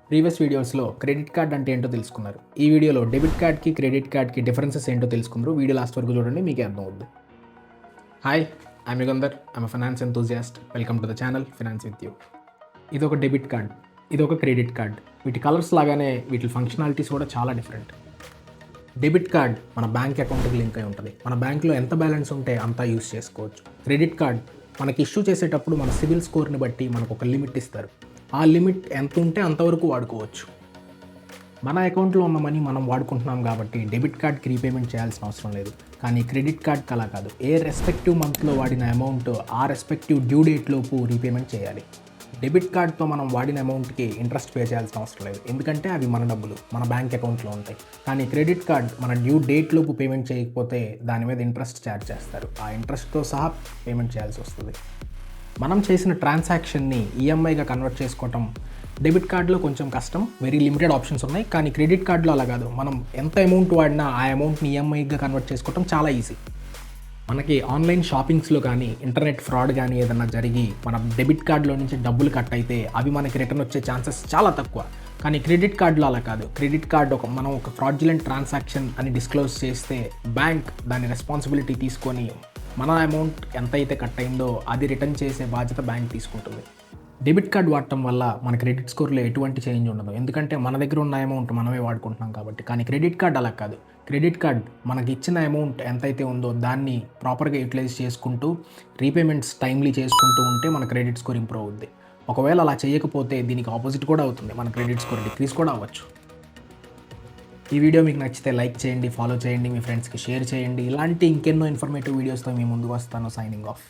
Previous వీడియోస్లో credit card అంటే ఏంటో తెలుసుకున్నారు. ఈ వీడియోలో డెబిట్ కార్డ్కి క్రెడిట్ కార్డ్కి డిఫరెన్సెస్ ఏంటో తెలుసుకుందరు. వీడియో లాస్ట్ వరకు చూడండి, మీకే అర్థమవుద్ది. Hi, I'm Yugandhar. I'm finance enthusiast. Welcome to the channel finance with you. ఇది ఒక డెబిట్ కార్డ్, ఇది ఒక క్రెడిట్ కార్డ్. వీటి కలర్స్ లాగానే వీటి ఫంక్షనాలిటీస్ కూడా చాలా డిఫరెంట్. డెబిట్ కార్డ్ మన బ్యాంక్ అకౌంట్కి లింక్ అయి ఉంటుంది. మన బ్యాంక్లో ఎంత బ్యాలెన్స్ ఉంటే అంతా యూస్ చేసుకోవచ్చు. క్రెడిట్ కార్డ్ మనకి ఇష్యూ చేసేటప్పుడు మన సిబిల్ స్కోర్ని బట్టి మనకు ఒక లిమిట్ ఇస్తారు. ఆ లిమిట్ ఎంత ఉంటే అంతవరకు వాడుకోవచ్చు. మన అకౌంట్లో ఉన్న మనీ మనం వాడుకుంటున్నాం కాబట్టి డెబిట్ కార్డ్కి రీపేమెంట్ చేయాల్సిన అవసరం లేదు. కానీ క్రెడిట్ కార్డ్కి అలా కాదు. ఏ రెస్పెక్టివ్ మంత్లో వాడిన అమౌంట్ ఆ రెస్పెక్టివ్ డ్యూ డేట్లోపు రీపేమెంట్ చేయాలి. డెబిట్ కార్డ్తో మనం వాడిన అమౌంట్కి ఇంట్రెస్ట్ పే చేయాల్సిన అవసరం లేదు, ఎందుకంటే అవి మన డబ్బులు మన బ్యాంక్ అకౌంట్లో ఉంటాయి. కానీ క్రెడిట్ కార్డ్ మన డ్యూ డేట్లోపు పేమెంట్ చేయకపోతే దాని మీద ఇంట్రెస్ట్ ఛార్జ్ చేస్తారు. ఆ ఇంట్రెస్ట్తో సహా పేమెంట్ చేయాల్సి వస్తుంది. మనం చేసిన ట్రాన్సాక్షన్ని ఈఎంఐగా కన్వర్ట్ చేసుకోవటం డెబిట్ కార్డులో కొంచెం కష్టం. వెరీ లిమిటెడ్ ఆప్షన్స్ ఉన్నాయి. కానీ క్రెడిట్ కార్డులో అలా కాదు. మనం ఎంత అమౌంట్ వాడినా ఆ అమౌంట్ని ఈఎంఐగా కన్వర్ట్ చేసుకోవటం చాలా ఈజీ. మనకి ఆన్లైన్ షాపింగ్స్లో కానీ ఇంటర్నెట్ ఫ్రాడ్ కానీ ఏదైనా జరిగి మన డెబిట్ కార్డులో నుంచి డబ్బులు కట్ అయితే అవి మనకి రిటర్న్ వచ్చే ఛాన్సెస్ చాలా తక్కువ. కానీ క్రెడిట్ కార్డులో అలా కాదు. క్రెడిట్ కార్డు మనం ఒక ఫ్రాడ్యులెంట్ ట్రాన్సాక్షన్ అని డిస్క్లోజ్ చేస్తే బ్యాంక్ దాని రెస్పాన్సిబిలిటీ తీసుకొని మన అమౌంట్ ఎంత అయితే కట్ అయిందో అది రిటర్న్ చేసే బాధ్యత బ్యాంక్ తీసుకుంటుంది. డెబిట్ కార్డ్ వాడటం వల్ల మన క్రెడిట్ స్కోర్లో ఎటువంటి చేంజ్ ఉండదు, ఎందుకంటే మన దగ్గర ఉన్న అమౌంట్ మనమే వాడుకుంటున్నాం కాబట్టి. కానీ క్రెడిట్ కార్డ్ అలా కాదు. క్రెడిట్ కార్డ్ మనకి ఇచ్చిన అమౌంట్ ఎంతైతే ఉందో దాన్ని ప్రాపర్గా యూటిలైజ్ చేసుకుంటూ రీపేమెంట్స్ టైమ్లీ చేసుకుంటూ ఉంటే మన క్రెడిట్ స్కోర్ ఇంప్రూవ్ అవుద్ది. ఒకవేళ అలా చేయకపోతే దీనికి ఆపోజిట్ కూడా అవుతుంది, మన క్రెడిట్ స్కోర్ డిక్రీజ్ కూడా అవ్వచ్చు. ఈ వీడియో మీకు నచ్చితే లైక్ చేయండి, ఫాలో చేయండి, మీ ఫ్రెండ్స్కి షేర్ చేయండి. ఇలాంటి ఇంకెన్నో ఇన్ఫర్మేటివ్ వీడియోస్తో మీ ముందుకు వస్తాను. Signing off.